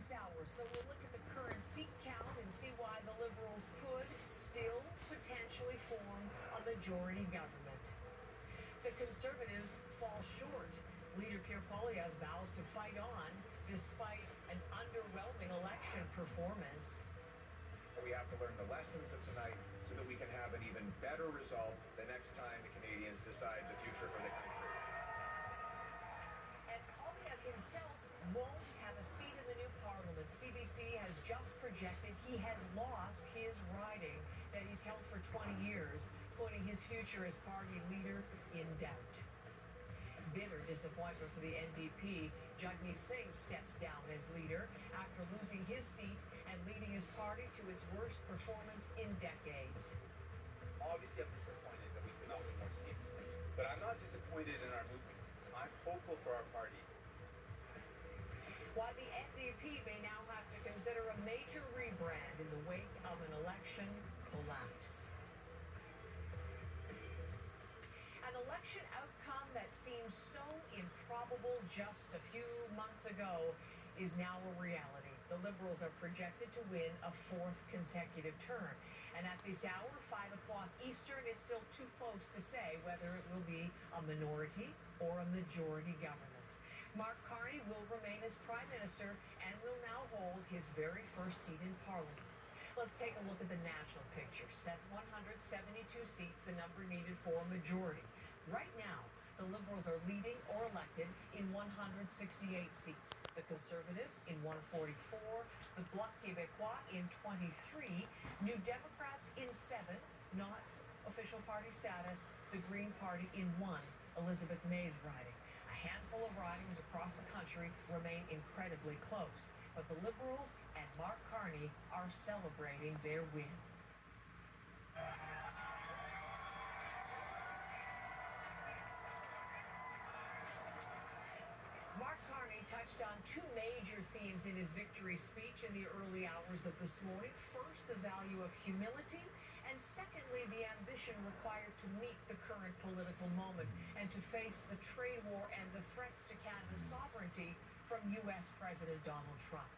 this hour. So we'll look at the current seat count and see why the Liberals could still potentially form a majority government. The Conservatives fall short. Leader Pierre Poilievre vows to fight on despite an underwhelming election performance. We have to learn the lessons of tonight so that we can have an even better result the next time the Canadians decide the future for the country. And Poilievre himself won't have a seat in the new parliament. CBC has just projected he has lost his riding that he's held for 20 years, putting his future as party leader in doubt. Bitter disappointment for the NDP. Jagmeet Singh steps down as leader after losing his seat and leading his party to its worst performance in decades. Obviously, I'm disappointed that we could not win more seats, but I'm not disappointed in our movement. I'm hopeful for our party. While the NDP may now have to consider a major rebrand in the wake of an election collapse. An election outcome that seemed so improbable just a few months ago is now a reality. The Liberals are projected to win a fourth consecutive term. And at this hour, 5 o'clock Eastern, it's still too close to say whether it will be a minority or a majority government. Mark Carney will remain as Prime Minister and will now hold his very first seat in Parliament. Let's take a look at the national picture. 172 seats, the number needed for a majority. Right now, the Liberals are leading or elected in 168 seats. The Conservatives in 144, the Bloc Québécois in 23, New Democrats in 7, not official party status, the Green Party in 1, Elizabeth May's riding. A handful of ridings across the country remain incredibly close, but the Liberals and Mark Carney are celebrating their win. Mark Carney touched on two major themes in his victory speech in the early hours of this morning. First, the value of humility, and secondly, the ambition required to meet the current political moment and to face the trade war and the threats to Canada's sovereignty from U.S. President Donald Trump.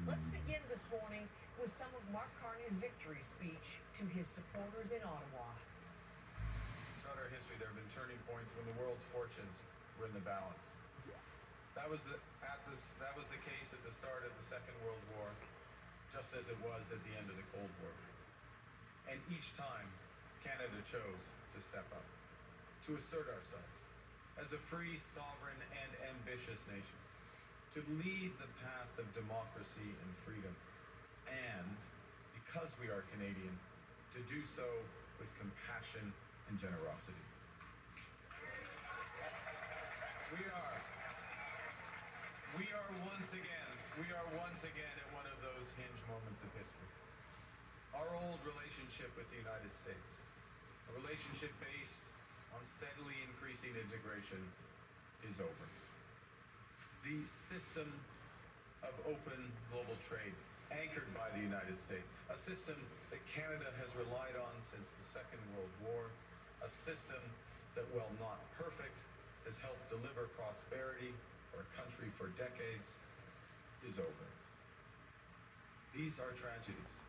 Let's begin this morning with some of Mark Carney's victory speech to his supporters in Ottawa. Throughout our history, there have been turning points when the world's fortunes were in the balance. That was the case at the start of the Second World War, just as it was at the end of the Cold War. And each time, Canada chose to step up, to assert ourselves as a free, sovereign, and ambitious nation, to lead the path of democracy and freedom, and, because we are Canadian, to do so with compassion and generosity. We are once again at one of those hinge moments of history. Our old relationship with the United States, a relationship based on steadily increasing integration, is over. The system of open global trade, anchored by the United States, a system that Canada has relied on since the Second World War, a system that, while not perfect, has helped deliver prosperity for a country for decades, is over. These are tragedies,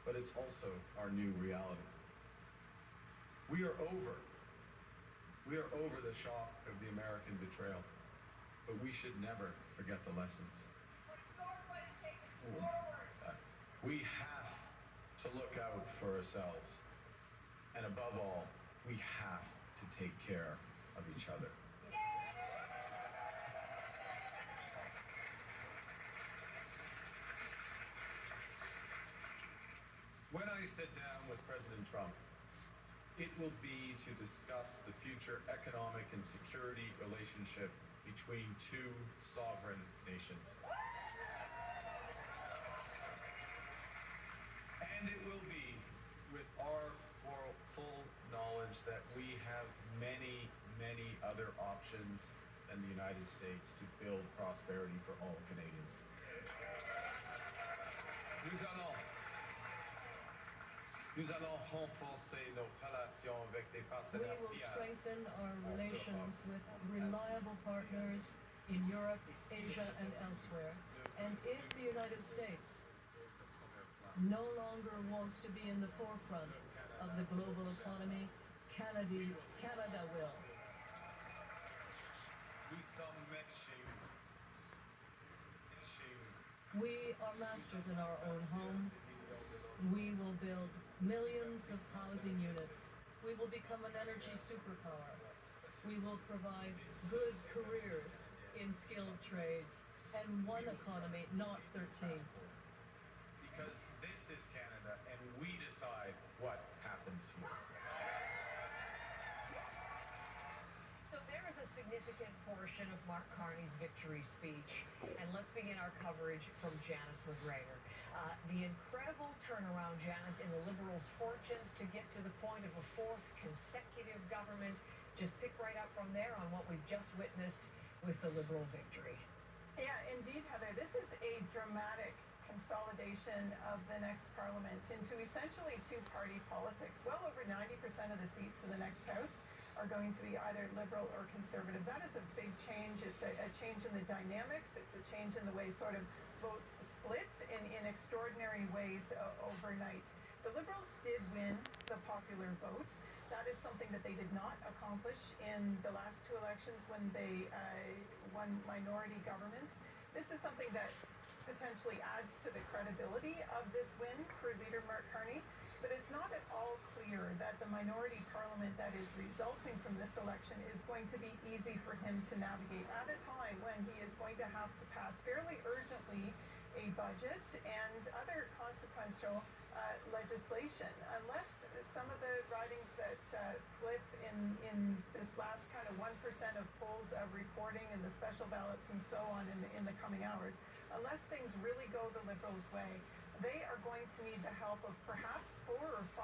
but it's also our new reality. We are over the shock of the American betrayal, but we should never forget the lessons. We have to look out for ourselves, and above all, we have to take care of each other. When I sit down with President Trump, it will be to discuss the future economic and security relationship between two sovereign nations. And it will be with our full knowledge that we have many, many other options than the United States to build prosperity for all Canadians. Nous allons renforcer nos relations avec des partenaires We will fiables. strengthen our relations with reliable partners in Europe, Asia, and elsewhere. And if the United States no longer wants to be in the forefront of the global economy, Canada will. We are masters in our own home. We will build millions of housing units. We will become an energy superpower. We will provide good careers in skilled trades and one economy, not 13. Because this is Canada and we decide what happens here. So there is a significant portion of Mark Carney's victory speech, and let's begin our coverage from Janice McGregor. The incredible turnaround, Janice, in the Liberals' fortunes to get to the point of a fourth consecutive government. Just pick right up from there on what we've just witnessed with the Liberal victory. Yeah, indeed, Heather. This is a dramatic consolidation of the next parliament into essentially two-party politics. Well over 90% of the seats in the next House are going to be either Liberal or Conservative. That is a big change. It's a change in the dynamics. It's a change in the way sort of votes split in extraordinary ways overnight. The Liberals did win the popular vote. That is something that they did not accomplish in the last two elections when they won minority governments. This is something that potentially adds to the credibility of this win for leader Mark Carney. But it's not at all clear that the minority parliament that is resulting from this election is going to be easy for him to navigate at a time when he is going to have to pass fairly urgently a budget and other consequential legislation. Unless some of the ridings that flip in this last kind of 1% of polls of reporting and the special ballots and so on in the coming hours, unless things really go the Liberals' way, they are going to need the help of perhaps 4 or 5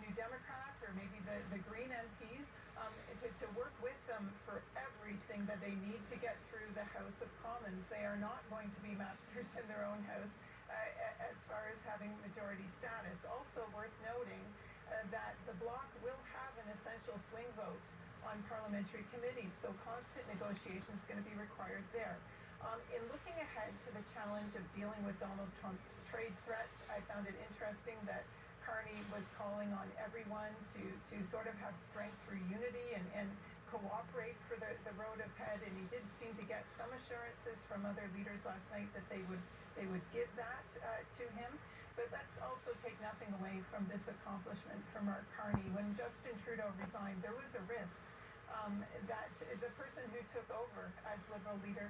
New Democrats or maybe the Green MPs to work with them for everything that they need to get through the House of Commons. They are not going to be masters in their own house as far as having majority status. Also worth noting that the Bloc will have an essential swing vote on parliamentary committees, so constant negotiation is going to be required there. In looking ahead to the challenge of dealing with Donald Trump's trade threats, I found it interesting that Carney was calling on everyone to sort of have strength through unity and cooperate for the road ahead, and he did seem to get some assurances from other leaders last night that they would give that to him. But let's also take nothing away from this accomplishment for Mark Carney. When Justin Trudeau resigned, there was a risk that the person who took over as Liberal leader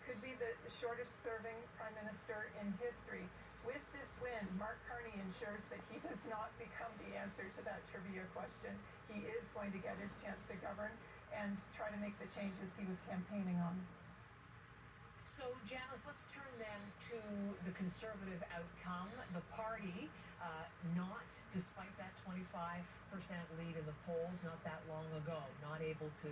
could be the shortest serving Prime Minister in history. With this win, Mark Carney ensures that he does not become the answer to that trivia question. He is going to get his chance to govern and try to make the changes he was campaigning on. So, Janice, let's turn then to the Conservative outcome. The party, not, despite that 25% lead in the polls not that long ago, not able to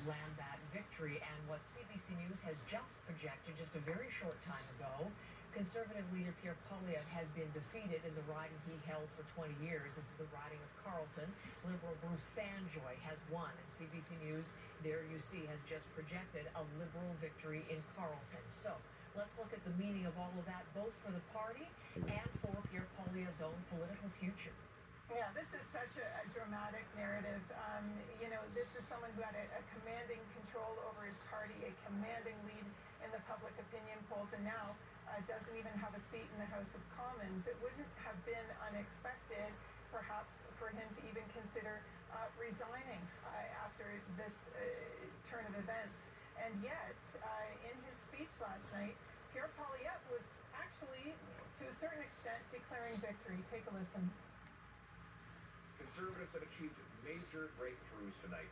land that victory. And what CBC News has just projected just a very short time ago, Conservative leader Pierre Poilievre has been defeated in the riding he held for 20 years. This is the riding of Carleton. Liberal Bruce Fanjoy has won, and CBC News, there you see, has just projected a Liberal victory in Carleton. So let's look at the meaning of all of that, both for the party and for Pierre Poilievre's own political future. Yeah, this is such a dramatic narrative. This is someone who had a commanding control over his party, a commanding lead in the public opinion polls, and now doesn't even have a seat in the House of Commons. It wouldn't have been unexpected, perhaps, for him to even consider resigning after this turn of events. And yet, in his speech last night, Pierre Poilievre was actually, to a certain extent, declaring victory. Take a listen. Conservatives have achieved major breakthroughs tonight.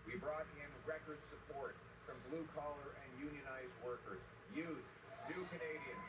We brought in record support from blue-collar and unionized workers, youth, new Canadians.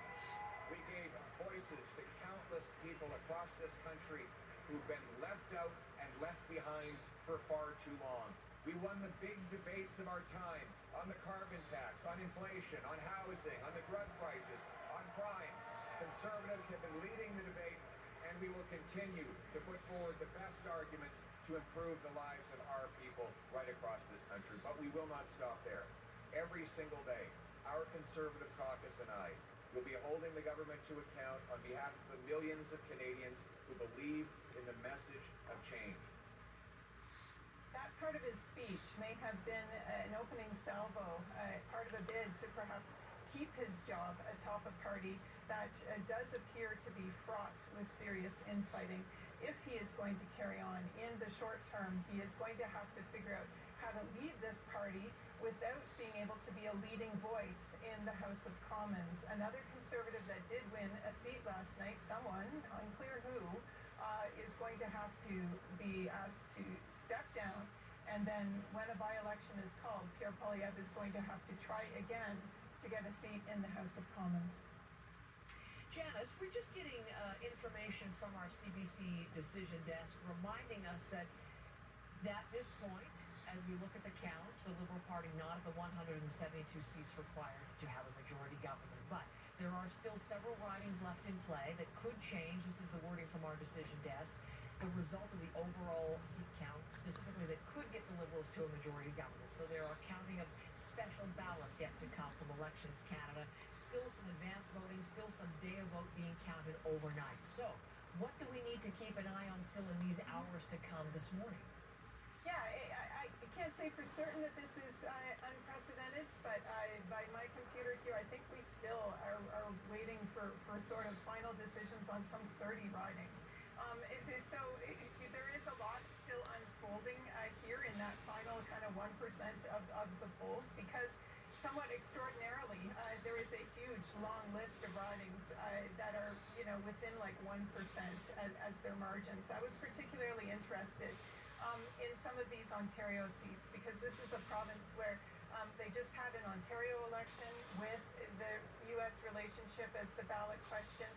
We gave voices to countless people across this country who've been left out and left behind for far too long. We won the big debates of our time on the carbon tax, on inflation, on housing, on the drug crisis, on crime. Conservatives have been leading the debate, and we will continue to put forward the best arguments to improve the lives of our people right across this country. But we will not stop there. Every single day, our Conservative caucus and I We'll be holding the government to account on behalf of the millions of Canadians who believe in the message of change. That part of his speech may have been an opening salvo, part of a bid to perhaps keep his job atop a party that does appear to be fraught with serious infighting. If he is going to carry on in the short term, he is going to have to figure out how to lead this party without being able to be a leading voice in the House of Commons. Another Conservative that did win a seat last night, someone, unclear who, is going to have to be asked to step down. And then when a by-election is called, Pierre Poilievre is going to have to try again to get a seat in the House of Commons. Janice, we're just getting information from our CBC decision desk reminding us that at this point, as we look at the count, the Liberal Party not at the 172 seats required to have a majority government. But there are still several ridings left in play that could change. This is the wording from our decision desk. The result of the overall seat count, specifically that could get the Liberals to a majority government. So there are counting of special ballots yet to come from Elections Canada. Still some advance voting, still some day of vote being counted overnight. So what do we need to keep an eye on still in these hours to come this morning? Yeah, I can't say for certain that this is unprecedented, but by my computer here, I think we still are waiting for sort of final decisions on some 30 ridings. There is a lot still unfolding here in that final kind of 1% of the polls, because somewhat extraordinarily, there is a huge long list of ridings that are, within like 1% as their margins. I was particularly interested in some of these Ontario seats, because this is a province where they just had an Ontario election with the U.S. relationship as the ballot question,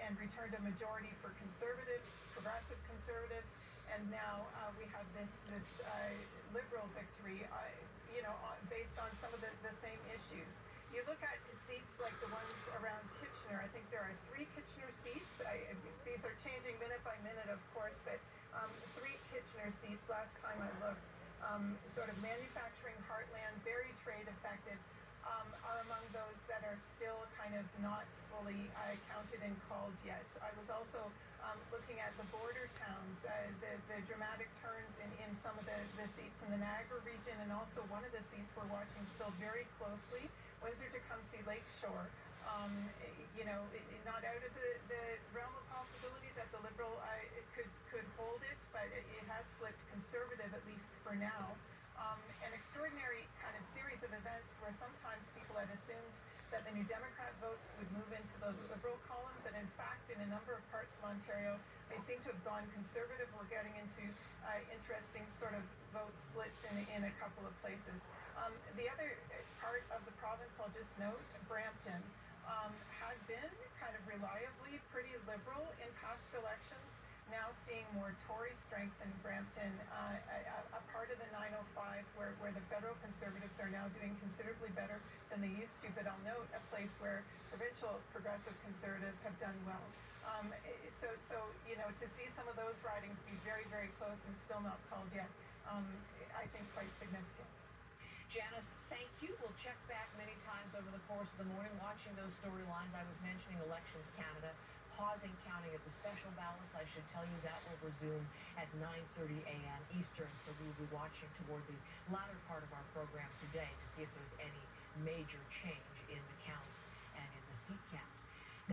and returned a majority for Conservatives, progressive Conservatives, and now we have this Liberal victory, based on some of the same issues. You look at seats like the ones around Kitchener. I think there are 3 Kitchener seats. These are changing minute by minute, of course, but 3 Kitchener seats last time I looked. Sort of manufacturing heartland, very trade affected, are among those that are still kind of not fully counted and called yet. I was also looking at the border towns, the dramatic turns in some of the seats in the Niagara region, and also one of the seats we're watching still very closely, Windsor-Tecumseh Lakeshore. Not out of the realm of possibility that the Liberal could hold it, but it has flipped Conservative, at least for now. An extraordinary kind of series of events where sometimes people had assumed that the New Democrat votes would move into the Liberal column, but in fact, in a number of parts of Ontario, they seem to have gone Conservative. We're getting into interesting sort of vote splits in a couple of places. The other part of the province, I'll just note, Brampton, had been kind of reliably pretty Liberal in past elections. Now seeing more Tory strength in Brampton, a part of the 905 where the federal Conservatives are now doing considerably better than they used to, but I'll note a place where provincial progressive Conservatives have done well. To see some of those ridings be very, very close and still not called yet, I think quite significant. Janice, thank you. We'll check back many times over the course of the morning, watching those storylines. I was mentioning Elections Canada, pausing counting of the special ballots. I should tell you that will resume at 9:30 a.m. Eastern, so we will be watching toward the latter part of our program today to see if there's any major change in the counts and in the seat count.